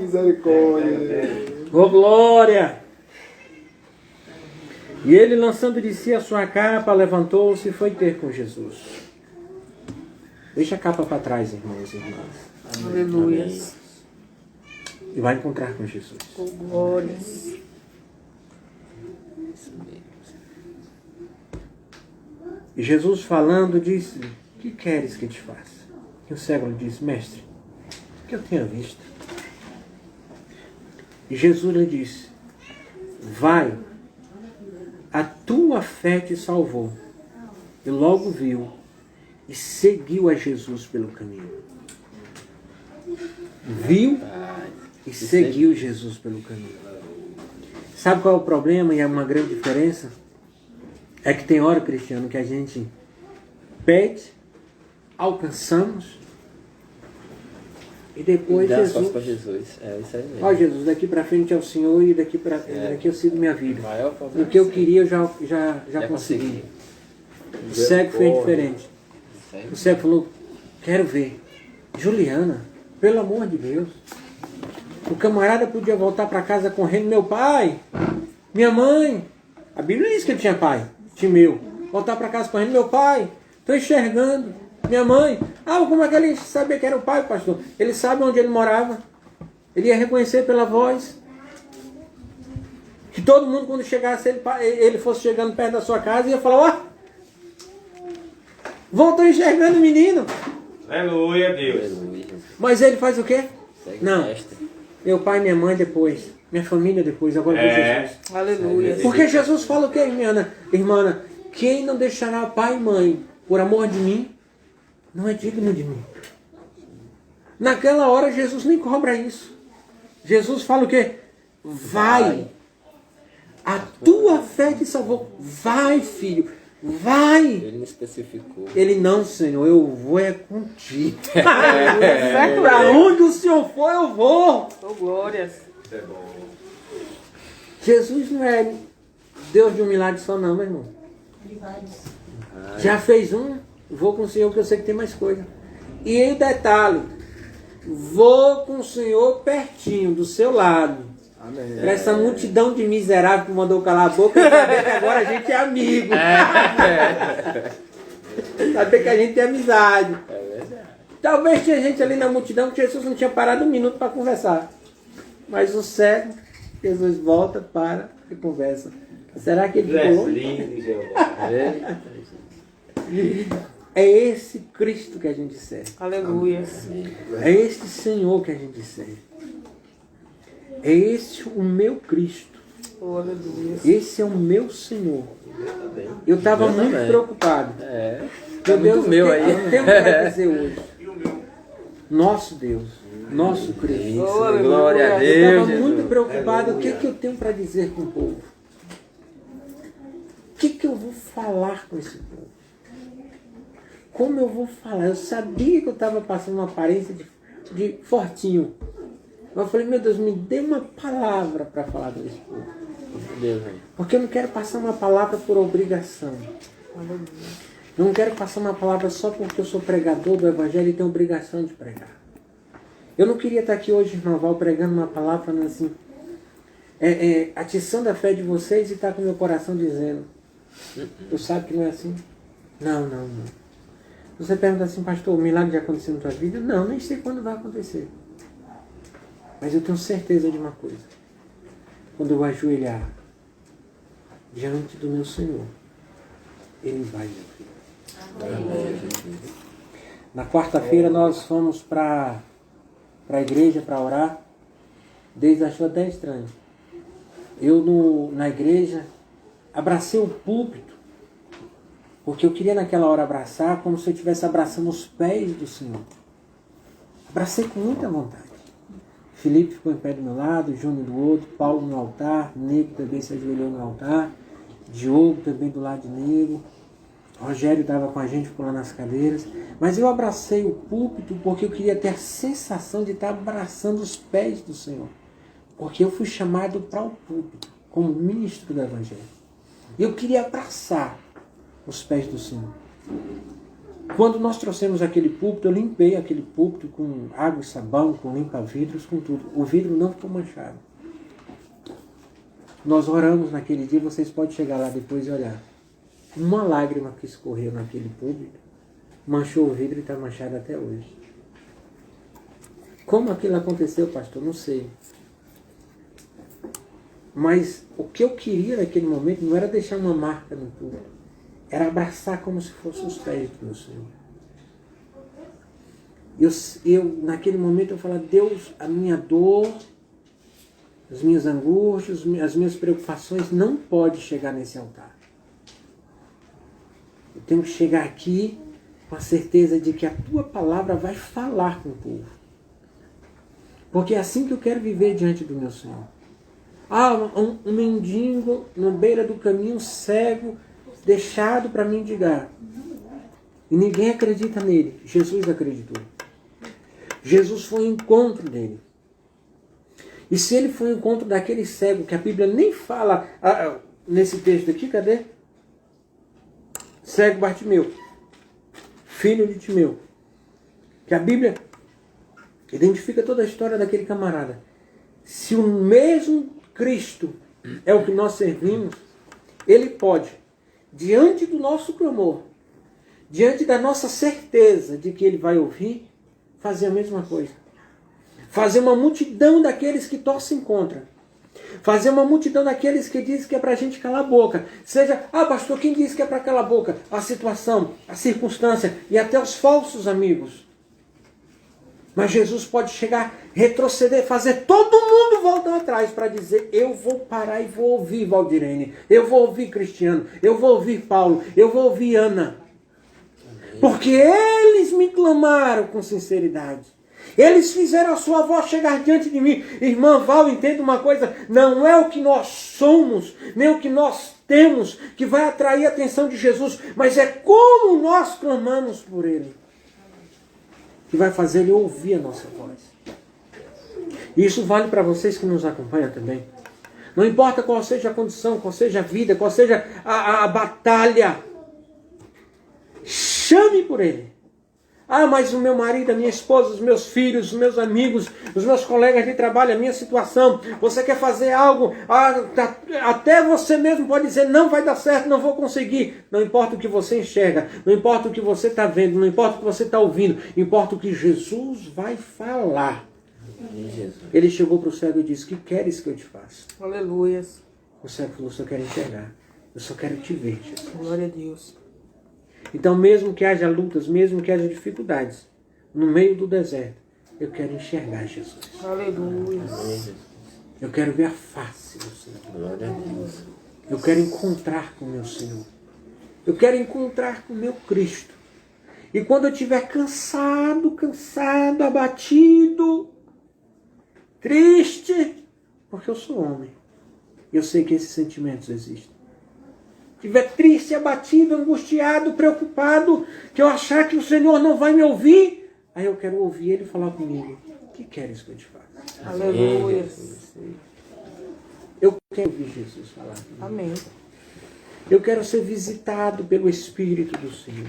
Misericórdia. Ô glória! E ele, lançando de si a sua capa, levantou-se e foi ter com Jesus. Deixa a capa para trás, irmãos e irmãs. Aleluia. E vai encontrar com Jesus. Glórias. E Jesus falando disse: que queres que te faça? E o cego lhe disse: mestre, que eu tenha visto. E Jesus lhe disse: vai, a tua fé te salvou. E logo viu e seguiu a Jesus pelo caminho. Viu e seguiu Jesus pelo caminho. Sabe qual é o problema e é uma grande diferença? É que tem hora, Cristiano, que a gente pede, alcançamos e depois Dá as Jesus... costas para Jesus. É isso aí mesmo. Ó Jesus, daqui para frente é o Senhor e daqui eu sigo minha vida. Maior problema O que eu é queria eu já consegui. O cego fez diferente. O cego falou: quero ver. Juliana, pelo amor de Deus. O camarada podia voltar para casa correndo: meu pai, minha mãe. A Bíblia diz que ele tinha pai, Timeu. Voltar para casa correndo: meu pai, estou enxergando. Minha mãe. Ah, como é que ele sabia que era o pai, pastor? Ele sabe onde ele morava. Ele ia reconhecer pela voz. Que todo mundo, quando chegasse, ele fosse chegando perto da sua casa, ia falar: ó, voltou enxergando o menino. Aleluia, Deus. Aleluia. Mas ele faz o quê? Segue Não. o mestre. Meu pai e minha mãe depois. Minha família depois. Agora eu vou Jesus. Aleluia. Porque Jesus fala o quê, irmã? Quem não deixará pai e mãe por amor de mim, não é digno de mim. Naquela hora Jesus nem cobra isso. Jesus fala o quê? Vai. A tua fé te salvou. Vai, filho. Vai. Ele não especificou. Ele: não, Senhor, eu vou é contigo. Para onde o Senhor for, eu vou. Oh, glórias. Jesus não é Deus de um milagre só não, meu irmão. Já fez um, vou com o Senhor porque eu sei que tem mais coisa. E em detalhe, vou com o Senhor pertinho, do seu lado. Amém. Para essa multidão de miserável que mandou calar a boca, eu saber que agora a gente é amigo. Saber que a gente tem amizade. Talvez tinha gente ali na multidão que Jesus não tinha parado um minuto para conversar. Mas o cego, Jesus volta, para e conversa. Será que ele ficou longe? É esse Cristo que a gente serve. Aleluia. É esse Senhor que a gente serve. É esse o meu Cristo. Oh, aleluia. Esse é o meu Senhor. Eu estava Eu muito também. preocupado. É. Meu Deus, meu o que aí. eu tenho para dizer hoje? Nosso Deus, nosso Cristo. Isso, Oh, aleluia. glória a Eu Deus. estava Jesus. muito preocupado. O que eu tenho para dizer com o povo? O que eu vou falar com esse povo? Como eu vou falar? Eu sabia que eu estava passando uma aparência de fortinho. Eu falei: meu Deus, me dê uma palavra para falar com esse povo. Deus, hein? Porque eu não quero passar uma palavra por obrigação. Eu não quero passar uma palavra só porque eu sou pregador do Evangelho e tenho obrigação de pregar. Eu não queria estar aqui hoje, irmão Val, pregando uma palavra falando assim, atiçando a fé de vocês e estar com meu coração dizendo: Tu sabe que não é assim? Não. Você pergunta assim, pastor, o milagre já aconteceu na tua vida? Não, nem sei quando vai acontecer. Mas eu tenho certeza de uma coisa. Quando eu ajoelhar diante do meu Senhor, Ele vai me ouvir. Na quarta-feira nós fomos para a igreja para orar. Deus achou até estranho. Eu na igreja abracei o púlpito, porque eu queria naquela hora abraçar como se eu estivesse abraçando os pés do Senhor. Abracei com muita vontade. Felipe ficou em pé do meu lado, Júnior do outro, Paulo no altar, Nego também se ajoelhou no altar, Diogo também do lado de Nego, Rogério estava com a gente, ficou lá nas cadeiras. Mas eu abracei o púlpito porque eu queria ter a sensação de estar abraçando os pés do Senhor. Porque eu fui chamado para o púlpito, como ministro do Evangelho. Eu queria abraçar os pés do Senhor. Quando nós trouxemos aquele púlpito, eu limpei aquele púlpito com água e sabão, com limpa-vidros, com tudo. O vidro não ficou manchado. Nós oramos naquele dia, vocês podem chegar lá depois e olhar. Uma lágrima que escorreu naquele púlpito manchou o vidro e está manchado até hoje. Como aquilo aconteceu, pastor? Não sei. Mas o que eu queria naquele momento não era deixar uma marca no púlpito. Era abraçar como se fossem os pés do meu Senhor. Naquele momento eu falava, Deus, a minha dor, as minhas angústias, as minhas preocupações não pode chegar nesse altar. Eu tenho que chegar aqui com a certeza de que a tua palavra vai falar com o povo. Porque é assim que eu quero viver diante do meu Senhor. Um mendigo na beira do caminho, cego, deixado para mendigar. E ninguém acredita nele. Jesus acreditou. Jesus foi ao encontro dele. E se ele foi ao encontro daquele cego, que a Bíblia nem fala nesse texto aqui, cadê? Cego Bartimeu, filho de Timeu. Que a Bíblia identifica toda a história daquele camarada. Se o mesmo Cristo é o que nós servimos, Ele pode, diante do nosso clamor, diante da nossa certeza de que Ele vai ouvir, fazer a mesma coisa. Fazer uma multidão daqueles que torcem contra. Fazer uma multidão daqueles que dizem que é para a gente calar a boca. Seja, pastor, quem disse que é para calar a boca? A situação, a circunstância e até os falsos amigos. Mas Jesus pode chegar, retroceder, fazer todo mundo voltar atrás para dizer, eu vou parar e vou ouvir Valdirene, eu vou ouvir Cristiano, eu vou ouvir Paulo, eu vou ouvir Ana. Porque eles me clamaram com sinceridade. Eles fizeram a sua voz chegar diante de mim. Irmã Val, entenda uma coisa, não é o que nós somos, nem o que nós temos que vai atrair a atenção de Jesus, mas é como nós clamamos por Ele, que vai fazer Ele ouvir a nossa voz. E isso vale para vocês que nos acompanham também. Não importa qual seja a condição, qual seja a vida, qual seja a batalha, chame por Ele. Mas o meu marido, a minha esposa, os meus filhos, os meus amigos, os meus colegas de trabalho, a minha situação. Você quer fazer algo, até você mesmo pode dizer, não vai dar certo, não vou conseguir. Não importa o que você enxerga, não importa o que você está vendo, não importa o que você está ouvindo, importa o que Jesus vai falar. Ele chegou para o cego e disse, que queres que eu te faça? Aleluia. O cego falou, eu só quero enxergar, eu só quero te ver, Jesus. Glória a Deus. Então, mesmo que haja lutas, mesmo que haja dificuldades, no meio do deserto, eu quero enxergar Jesus. Aleluia. Eu quero ver a face do Senhor. Glória a Deus. Eu quero encontrar com o meu Senhor. Eu quero encontrar com o meu Cristo. E quando eu estiver cansado, abatido, triste, porque eu sou homem, eu sei que esses sentimentos existem. Estiver triste, abatido, angustiado, preocupado, que eu achar que o Senhor não vai me ouvir, aí eu quero ouvir Ele falar comigo. O que queres que eu te faça? Aleluia. Eu quero ouvir Jesus falar comigo. Amém. Eu quero ser visitado pelo Espírito do Senhor.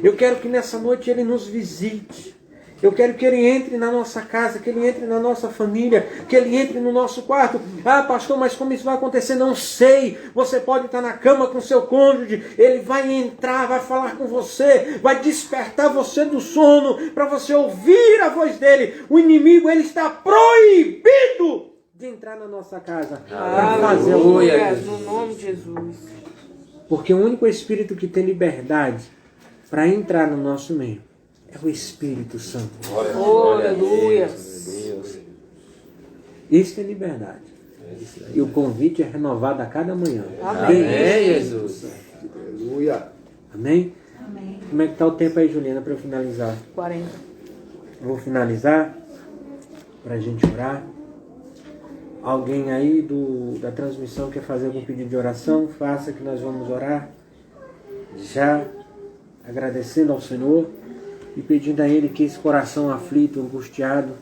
Eu quero que nessa noite Ele nos visite. Eu quero que Ele entre na nossa casa, que Ele entre na nossa família, que Ele entre no nosso quarto. Ah, pastor, mas como isso vai acontecer? Não sei. Você pode estar na cama com seu cônjuge, Ele vai entrar, vai falar com você, vai despertar você do sono, para você ouvir a voz dEle. O inimigo, ele está proibido de entrar na nossa casa para fazer alguma Aleluia, coisa. no nome de Jesus. Porque o único Espírito que tem liberdade para entrar no nosso meio é o Espírito Santo. Oh, aleluia. Deus. Isso é liberdade. E o convite é renovado a cada manhã. Amém. Amém, Jesus. Aleluia. Amém? Amém. Como é que está o tempo aí, Juliana, para eu finalizar? 40. Eu vou finalizar para a gente orar. Alguém aí da transmissão quer fazer algum pedido de oração? Faça, que nós vamos orar. Já agradecendo ao Senhor e pedindo a Ele que esse coração aflito, angustiado,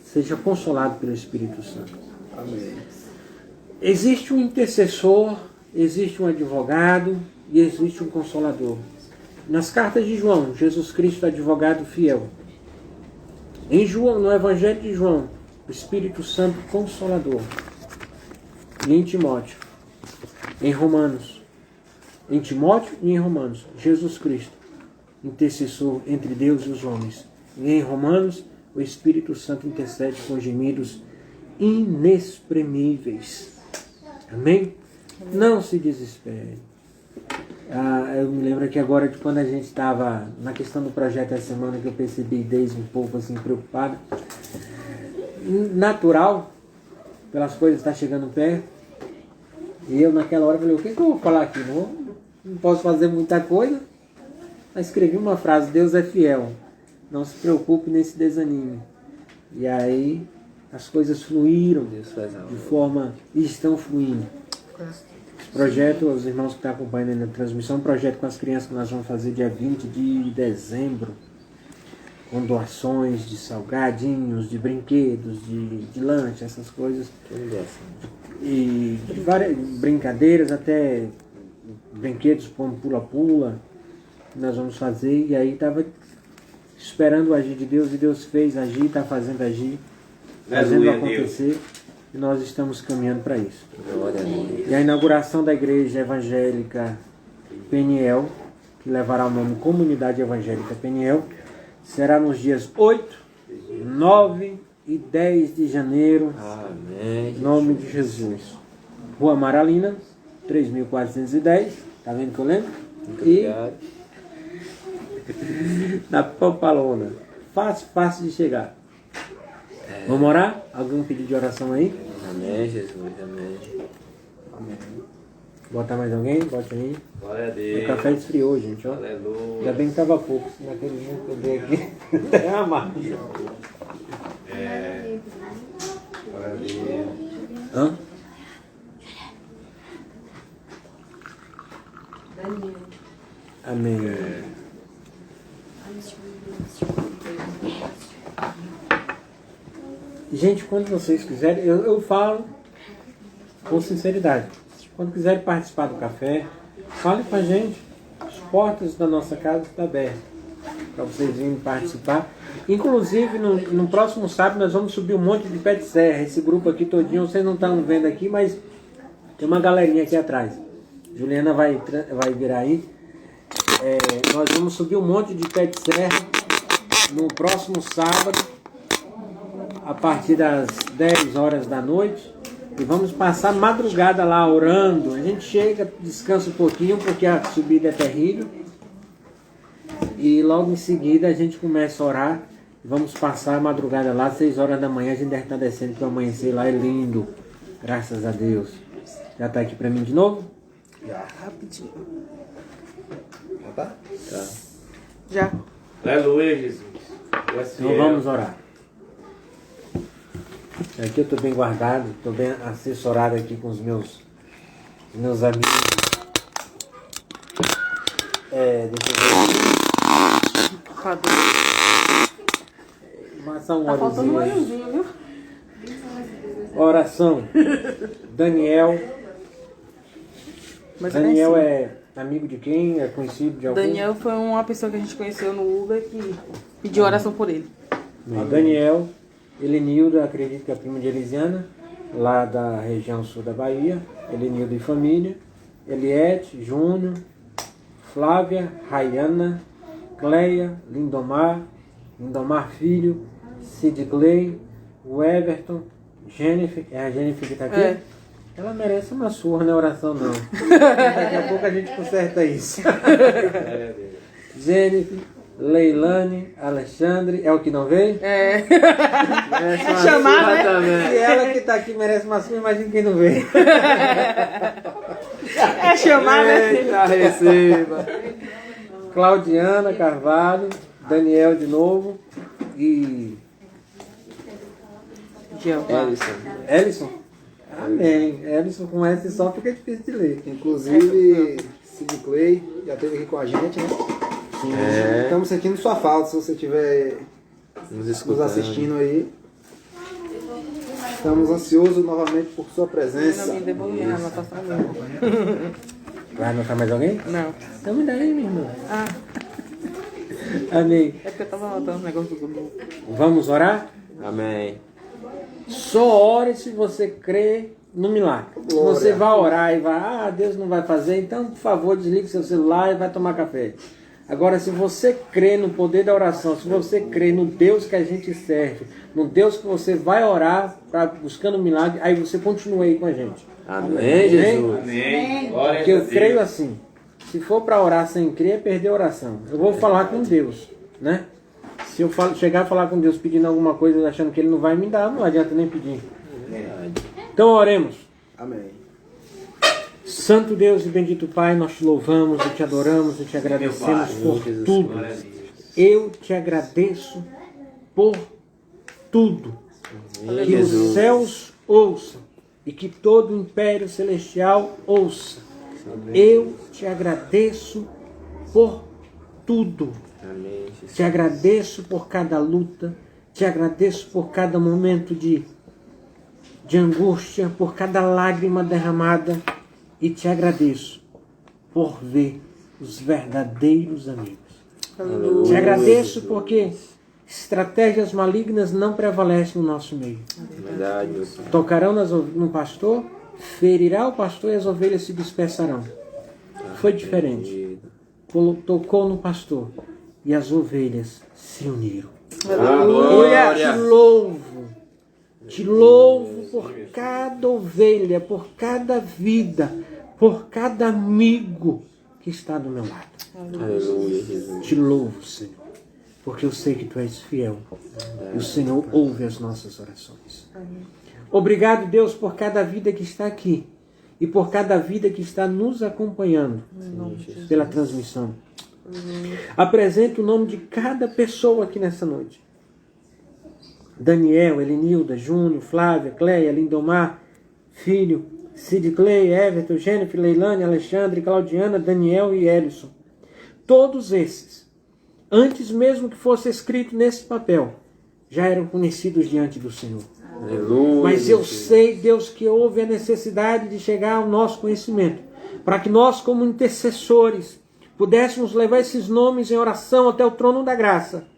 seja consolado pelo Espírito Santo. Amém. Existe um intercessor, existe um advogado e existe um consolador. Nas cartas de João, Jesus Cristo, advogado fiel. Em João, no Evangelho de João, o Espírito Santo consolador. E em Timóteo, em Romanos, em Timóteo e em Romanos, Jesus Cristo, intercessor entre Deus e os homens. E em Romanos, o Espírito Santo intercede com gemidos inexprimíveis. Amém? Não se desespere. Eu me lembro aqui agora de quando a gente estava na questão do projeto essa semana, que eu percebi Deise um pouco assim preocupada. Natural, pelas coisas que estão chegando perto. E eu naquela hora falei, o que eu vou falar aqui? Não posso fazer muita coisa. Mas escrevi uma frase, Deus é fiel. Não se preocupe nem se desanime. E aí as coisas fluíram Deus faz de algo. forma, e estão fluindo. Esse projeto, os irmãos que estão acompanhando na transmissão, um projeto com as crianças que nós vamos fazer dia 20 de dezembro, com doações de salgadinhos, de brinquedos, de lanche, essas coisas. Tudo assim. E de várias brincadeiras, até brinquedos como pula-pula, que nós vamos fazer. E aí estava esperando o agir de Deus, e Deus fez agir, está fazendo agir, fazendo Aleluia, acontecer. E nós estamos caminhando para isso. Glória a Deus. E a inauguração da igreja evangélica Peniel, que levará o nome Comunidade Evangélica Peniel, será nos dias 8, 9 e 10 de janeiro, Amém. em nome de Jesus. Rua Maralina, 3410, tá vendo que eu lembro? Muito E obrigado. na Pampalona. Fácil de chegar. Vamos orar? Algum pedido de oração aí? Amém, Jesus. Amém. Botar mais alguém? Bote aí. Glória a O Deus. café esfriou, gente, ó. Ainda Aleluia. bem que tava pouco, naquele dia que eu dei aqui. Derramar. Glória a Deus. Hã? Amém. Gente, quando vocês quiserem, eu falo com sinceridade. Quando quiserem participar do café, fale com a gente. As portas da nossa casa estão abertas para vocês virem participar. Inclusive, no próximo sábado, nós vamos subir um monte de pé de serra. Esse grupo aqui todinho, vocês não estão vendo aqui, mas tem uma galerinha aqui atrás. Juliana vai virar aí. Nós vamos subir um monte de pé de serra no próximo sábado, a partir das 10 horas da noite, e vamos passar madrugada lá orando. A gente chega, descansa um pouquinho, porque a subida é terrível, e logo em seguida a gente começa a orar, e vamos passar a madrugada lá, 6 horas da manhã. A gente deve estar descendo, porque o amanhecer lá é lindo, graças a Deus. Já está aqui para mim de novo? Já. Rapidinho. Já tá? Tá. Já. Aleluia, Jesus. Então vamos orar. Aqui eu estou bem guardado, estou bem assessorado aqui com os meus amigos. Deixa eu ver. Padre. Passar um Tá faltando um óleozinho aí. olhozinho, viu? Oração. Daniel. Mas Daniel assim, é amigo de quem? É conhecido de alguém? Daniel foi uma pessoa que a gente conheceu no Uber que pediu oração por ele. Daniel, Elenilda, acredito que é a prima de Elisiana, lá da região sul da Bahia. Elenilda e família. Eliette, Júnior, Flávia, Rayana, Cleia, Lindomar Filho, Sid Clay, o Everton, Jennifer, é a Jennifer que está aqui? É. Ela merece uma surra na oração, não. Daqui a pouco a gente conserta isso. Jennifer, Leilane, Alexandre, é o que não veio? É. Merece uma Chamar, surra né? também. Se ela que está aqui merece uma surra, imagina quem não veio. É chamar, né? Eita, receba. Claudiana Carvalho, Daniel de novo e Jeová. Ellison. Amém. Ellison com S só fica difícil de ler. Inclusive, Sid Clay já esteve aqui com a gente, né? É. Estamos sentindo sua falta, se você estiver Nos nos escutando. assistindo aí. Estamos ansiosos novamente por sua Não presença. me devolvi a anotação mesmo. Vai anotar mais alguém? Não. Então me dá aí, minha irmã. Ah, Amém. é porque eu tava anotando os negócios do grupo. Vamos orar? Amém. Só ore se você crê no milagre. Se Glória. você vai orar e vai, Deus não vai fazer, então, por favor, desligue seu celular e vai tomar café. Agora, se você crê no poder da oração, se você crê no Deus que a gente serve, no Deus que você vai orar buscando um milagre, aí você continua aí com a gente. Amém, Jesus. Amém. Glória Porque a eu Deus. creio assim, se for para orar sem crer, é perder a oração. Eu vou falar com Deus, né? Se eu chegar a falar com Deus pedindo alguma coisa, achando que Ele não vai me dar, não adianta nem pedir. Então oremos. Amém. Santo Deus e bendito Pai, nós te louvamos e te adoramos e te agradecemos por tudo. Glória a Deus. Eu te agradeço por tudo. Que os céus ouçam e que todo o império celestial ouça. Eu te agradeço por tudo. Amém, Jesus. Te agradeço por cada luta. Te agradeço por cada momento de angústia, por cada lágrima derramada. E te agradeço por ver os verdadeiros amigos. Aleluia. Te agradeço porque estratégias malignas não prevalecem no nosso meio. Verdade, meu Pai. Tocarão no pastor, ferirá o pastor e as ovelhas se dispersarão. Foi diferente. Tocou no pastor e as ovelhas se uniram. Aleluia. Te louvo por cada ovelha, por cada vida, por cada amigo que está do meu lado. Aleluia, Jesus. Te louvo, Senhor, porque eu sei que Tu és fiel e o Senhor ouve as nossas orações. Obrigado, Deus, por cada vida que está aqui e por cada vida que está nos acompanhando pela transmissão. Apresento o nome de cada pessoa aqui nessa noite. Daniel, Elenilda, Júnior, Flávia, Cleia, Lindomar, Filho, Sid Clay, Everton, Jennifer, Leilane, Alexandre, Claudiana, Daniel e Ellison. Todos esses, antes mesmo que fosse escrito nesse papel, já eram conhecidos diante do Senhor. Aleluia. Mas eu Jesus. sei, Deus, que houve a necessidade de chegar ao nosso conhecimento, para que nós, como intercessores, pudéssemos levar esses nomes em oração até o trono da graça.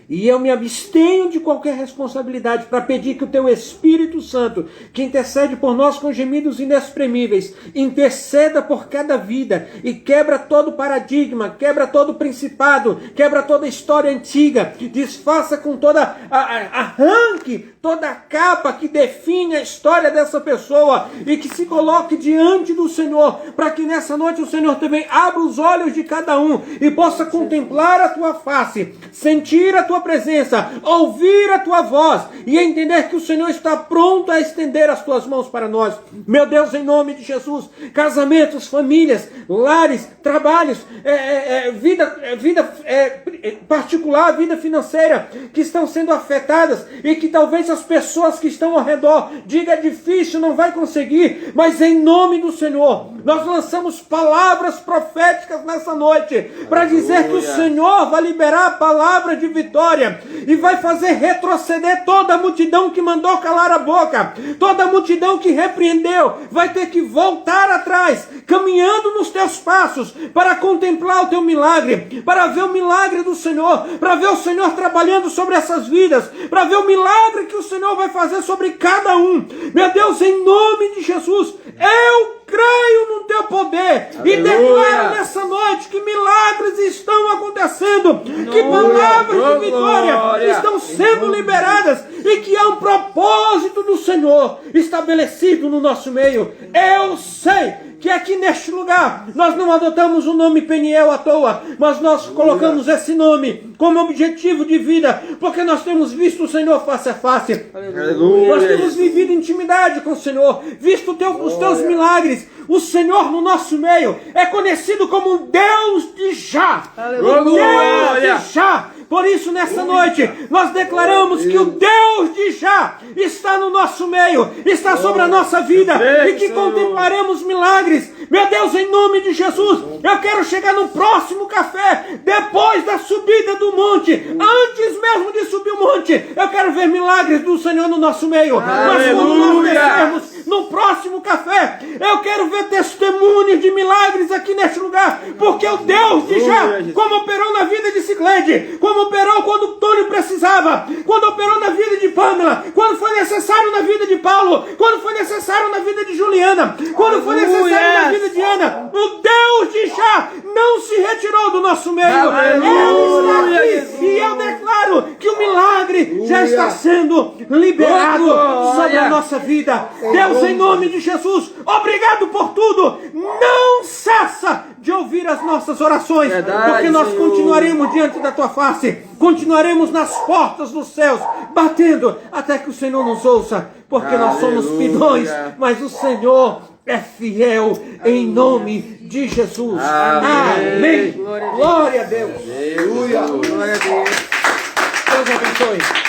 E eu me abstenho de qualquer responsabilidade para pedir que o Teu Espírito Santo, que intercede por nós com gemidos inexprimíveis, interceda por cada vida e quebra todo paradigma, quebra todo principado, quebra toda história antiga, desfaça com toda arranque toda a capa que define a história dessa pessoa e que se coloque diante do Senhor, para que nessa noite o Senhor também abra os olhos de cada um e possa contemplar a Tua face, sentir a Tua presença, ouvir a Tua voz e entender que o Senhor está pronto a estender as Tuas mãos para nós. Meu Deus, em nome de Jesus, casamentos, famílias, lares, trabalhos, vida particular, vida financeira, que estão sendo afetadas e que talvez a essas pessoas que estão ao redor. Diga, é difícil, não vai conseguir, mas em nome do Senhor, nós lançamos palavras proféticas nessa noite, para dizer que o Senhor vai liberar a palavra de vitória, e vai fazer retroceder toda a multidão que mandou calar a boca, toda a multidão que repreendeu, vai ter que voltar atrás, caminhando nos teus passos, para contemplar o teu milagre, para ver o milagre do Senhor, para ver o Senhor trabalhando sobre essas vidas, para ver o milagre que o Senhor vai fazer sobre cada um. Meu Deus, em nome de Jesus, eu creio no teu poder. Aleluia. E declaro nessa noite que milagres estão acontecendo, que palavras de vitória estão sendo liberadas, e que há um propósito do Senhor estabelecido no nosso meio. Eu sei que aqui neste lugar nós não adotamos o nome Peniel à toa, mas nós colocamos esse nome como objetivo de vida, porque nós temos visto o Senhor face a face. Aleluia. Nós temos vivido intimidade com o Senhor, visto os teus milagres. O Senhor no nosso meio é conhecido como um Deus de já. O Deus de já. Por isso, nessa noite, nós declaramos que o Deus de já está no nosso meio, está sobre a nossa vida, e que contemplaremos milagres. Meu Deus, em nome de Jesus, eu quero chegar no próximo café, depois da subida do monte, antes mesmo de subir o monte, eu quero ver milagres do Senhor no nosso meio. Mas quando nós descermos no próximo café, eu quero ver testemunhos de milagres aqui neste lugar, porque o Deus de já, como operou na vida de Ciclede, como operou quando o Túlio precisava, quando operou na vida de Pâmela, quando foi necessário na vida de Paulo, quando foi necessário na vida de Juliana, quando foi necessário na vida de Ana, o Deus de já não se retirou do nosso meio. Ele está aqui, e eu declaro que o milagre já está sendo liberado sobre a nossa vida. Deus, em nome de Jesus, obrigado por tudo. Não cessa de ouvir as nossas orações, porque nós continuaremos diante da tua face, continuaremos nas portas dos céus, batendo até que o Senhor nos ouça, porque nós somos pidões, mas o Senhor é fiel, em nome de Jesus. Amém. Glória a Deus. Aleluia. Glória a Deus. Deus abençoe.